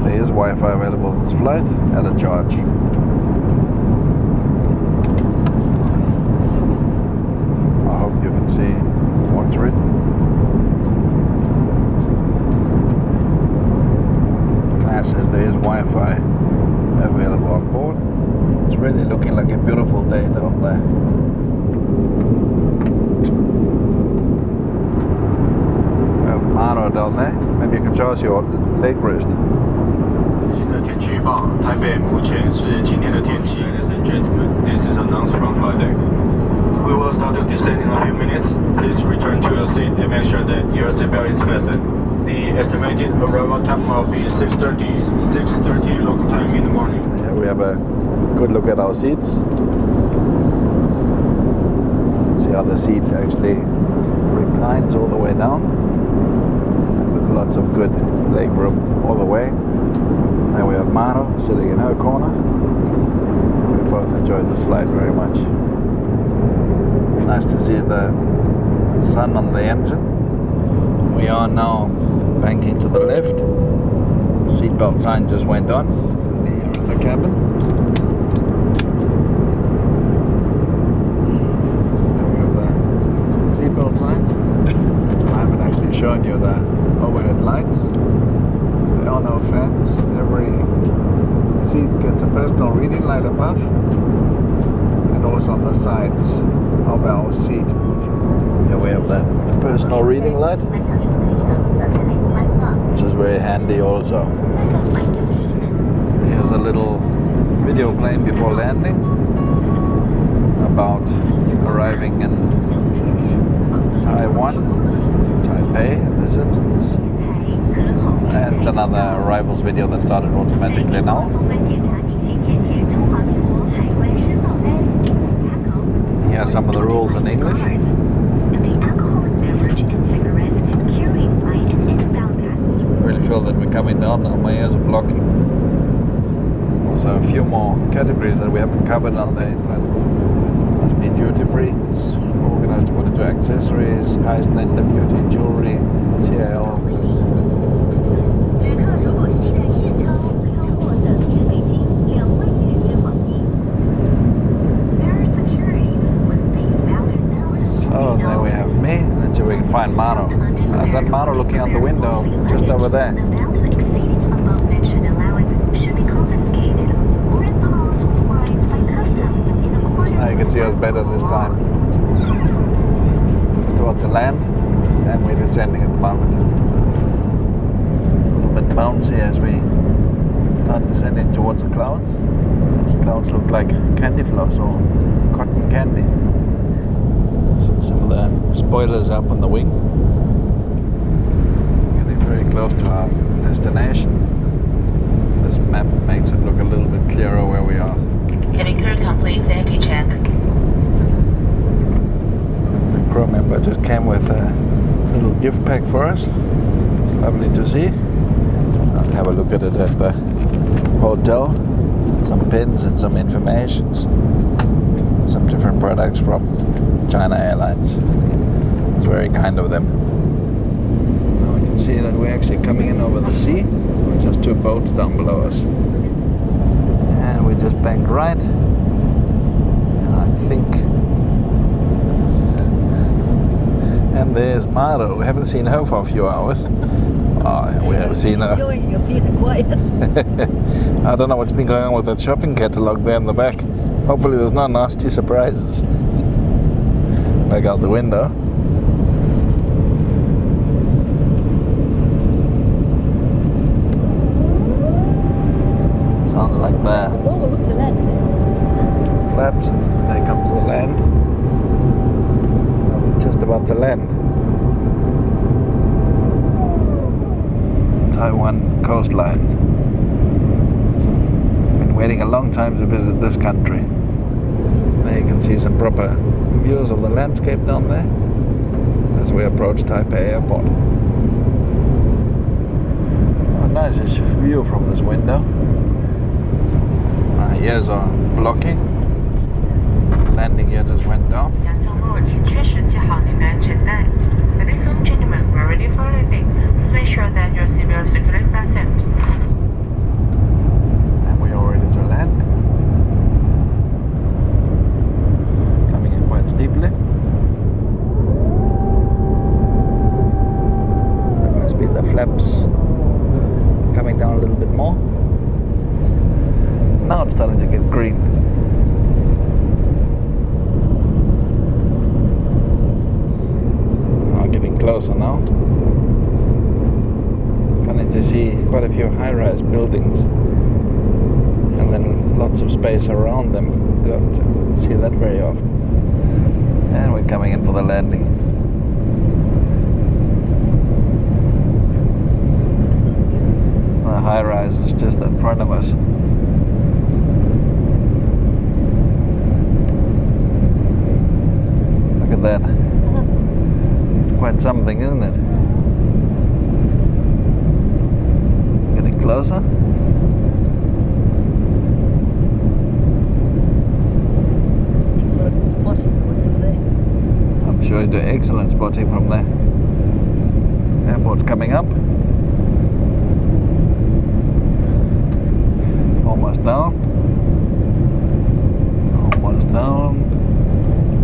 There is Wi-Fi available on this flight at a charge. I hope you can see what's written. shows your leg rest. 新的天气预报，台北目前是晴天的天气。Ladies and gentlemen, this is announced from flight deck. We will start to descend in a few minutes. Please return to your seat and make sure that your seatbelt is fastened. The estimated arrival time will be 6:30 local time in the morning. Yeah, we have a good look at our seats. See how the seat actually reclines all the way down, with lots of good leg room all the way. There we have Maro sitting in her corner. We both enjoyed this flight very much. Nice to see the sun on the engine. We are now banking to the left. The seatbelt sign just went on in the cabin. There we have the seatbelt sign. I haven't actually shown you the overhead lights. There are no fans. Every seat gets a personal reading light above, and also on the sides of our seat. Here we have the personal reading light, which is very handy also. Here's a little video playing before landing about arriving in Taiwan, Taipei in this instance. And it's another arrivals video that started automatically now. Here are some of the rules in English. Really feel that we're coming down now, my ears are blocking. Also a few more categories that we haven't covered on the Inflight. Must be duty free, it's organized according to accessories, sky splendor, beauty, jewelry, CL. Oh, there we have me. Let's see if we can find Maro. That's that Maro looking out the window, just over there. Now you can see us better this time. Towards the land, and we're descending at the moment. It's a little bit bouncy as we start descending towards the clouds. These clouds look like candy floss or cotton candy. Some of the spoilers up on the wing. Getting very close to our destination. This map makes it look a little bit clearer where we are. Cabin crew complete safety check. The crew member just came with a little gift pack for us. It's lovely to see. I'll have a look at it at the hotel. Some pins and some informations. Some different products from China Airlines. It's very kind of them. Now we can see that we're actually coming in over the sea. There's just two boats down below us. And we just banked right. And I think... And there's Maro. We haven't seen her for a few hours. Oh, we have seen her. Enjoying your peace and quiet. I don't know what's been going on with that shopping catalogue there in the back. Hopefully there's no nasty surprises. Back out the window. Sounds like the Overlook the land. flaps. There comes the land. I'm just about to land. Taiwan coastline. Been waiting a long time to visit this country. There you can see some proper views of the landscape down there as we approach Taipei Airport. A nice view from this window. My ears are blocking. Landing gear just went down. Ladies and gentlemen, we're ready for landing. Please make sure that your seatbelt is securely fastened. And we are ready to land. Coming in quite steeply. That must be the flaps coming down a little bit more. Now it's starting to get green. Getting closer now. Kind quite a few high-rise buildings, and then lots of space around them. You don't see that very often. And we're coming in for the landing. The high-rise is just in front of us. Look at that. It's quite something, isn't it? Getting closer. I'm sure you do excellent spotting from there. Airport's coming up. Almost down. Almost down.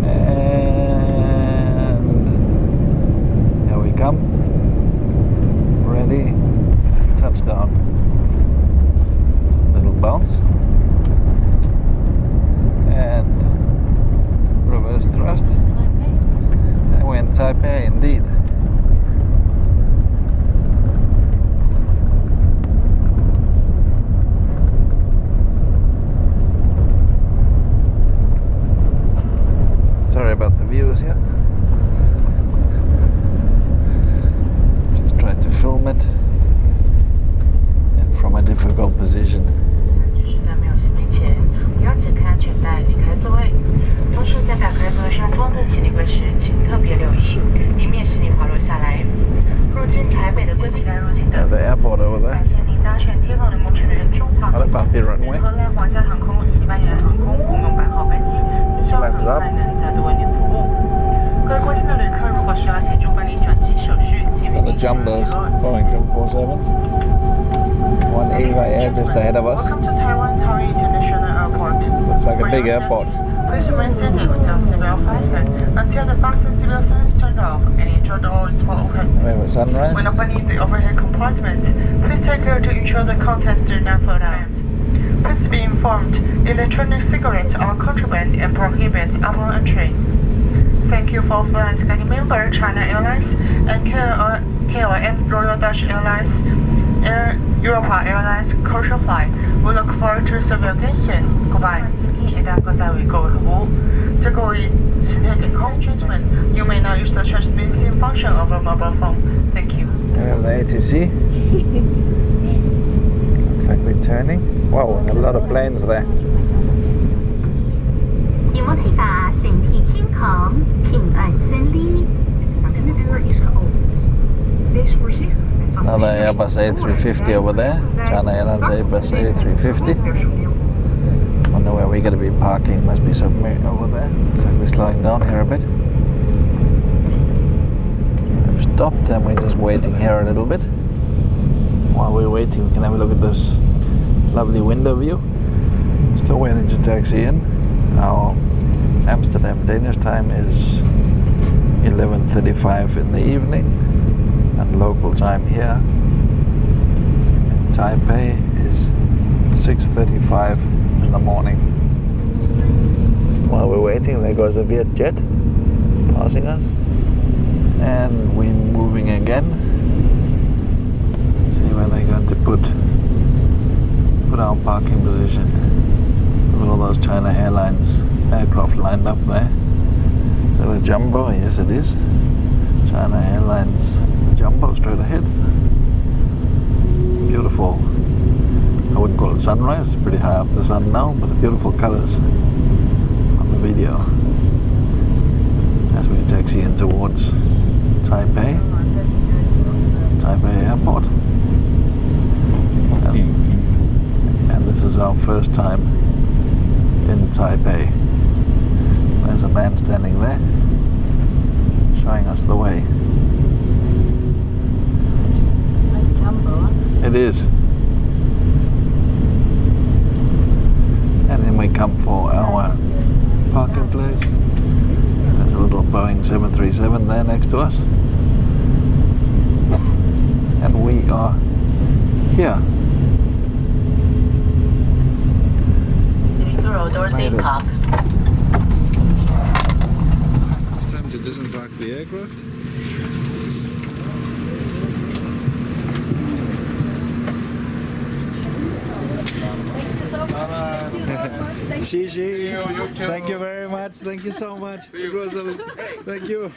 And here we come. Ready. Touchdown. Little bounce. And reverse thrust. And we're in Taipei indeed. Sorry about the views here. Just tried to film it and from a difficult position. 就是在没有熄灯前，不要只看安全带离开座位。同时，在打开座位上方的行李柜时，请特别留意，以免行李滑落下来。入境台北的贵期待入境的。 The airport over there. 感谢您搭乘天航的梦城的中华航空、 Bumpy runway. 荷兰皇家航空、西班牙航空共用8号班机，希望很快能再度为您服务。各位关心的旅客，如果需要协助办理转机手续，请与 The jumbos, Boeing 747. One Eva Air just ahead of us. Welcome to Taiwan Taoyuan International Airport. Looks like a For big your airport. safety, please remain seated with your seatbelt fastened until the fasten seatbelt sign is turned off and ensure the doors are open. We have a sunrise. When opening the overhead compartment, please take care to ensure the contents do not fall down. Please be informed, electronic cigarettes are contraband and prohibited upon entry. Thank you for flying as member China Airlines and KLM Royal Dutch Airlines, Air Europa Airlines Commercial Flight. We look forward to serving you again soon. Goodbye. 这各位行李给空 gentlemen, you may now use the transmitting function of a mobile phone. Thank you. We have the ATC. Looks like we're turning. Wow, a lot of planes there. 希望大家身體健康、平安順利。 Another Airbus A350 over there. China Airlines Airbus A350. Wonder where we're going to be parking. Must be somewhere over there. So we're slowing down here a bit. We've stopped and we're just waiting here a little bit. While we're waiting, we can have a look at this lovely window view. Still waiting to taxi in. Our Amsterdam Danish time is 11:35 in the evening, and local time here in Taipei is 6:35 in the morning. While we're waiting, there goes a Viet jet passing us, and we're moving again. See where they're going to put our parking position. Look at all those China Airlines aircraft lined up there. Is that a jumbo? Yes, it is. China Airlines jumbo straight ahead. Beautiful. I wouldn't call it sunrise. It's pretty high up the sun now, but beautiful colors on the video. As we taxi in towards Taipei Airport. And this is our first time in Taipei. There's a man standing there showing us the way. It is. And then we come for our parking place. There's a little Boeing 737 there next to us. And we are here. It's time to disembark the aircraft. Xi. Thank you very much. Thank you so much. It was a thank you.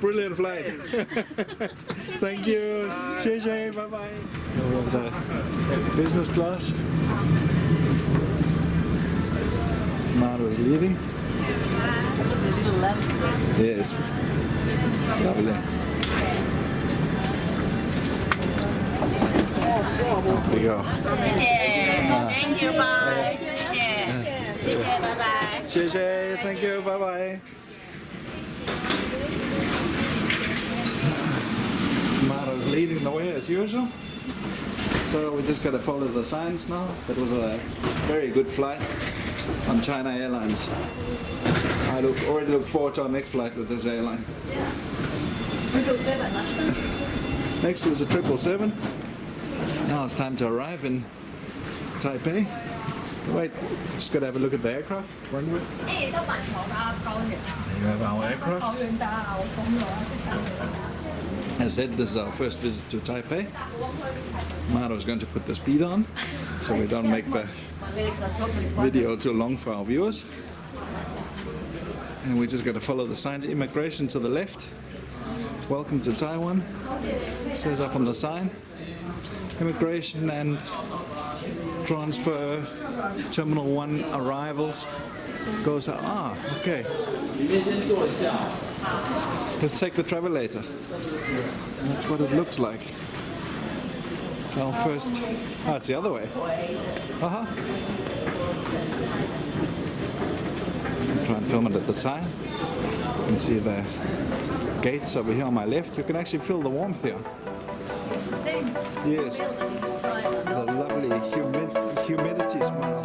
Brilliant flight. Thank you. Xi. Bye bye. We have the business class. Maro is leading. Yes. Lovely. There we go. Thank you, bye. 谢谢，拜拜。谢谢 Thank you. Bye bye. Maro's leading the way as usual. So we just got to follow the signs now. That was a very good flight on China Airlines. I already look forward to our next flight with this airline. Next is a 777. Now it's time to arrive in Taipei. Wait, just gotta have a look at the aircraft. Runway. There you have our aircraft. As said, this is our first visit to Taipei. Maro is going to put the speed on, so we don't make the video too long for our viewers. And we just got to follow the signs. Immigration to the left. Welcome to Taiwan. It says up on the sign. Immigration and transfer Terminal 1 arrivals goes okay. Let's take the TravellerYT. That's what it looks like. It's our first. It's the other way. Try and film it at the side. You can see the gates over here on my left. You can actually feel the warmth here. Yes. The lovely humidity smell.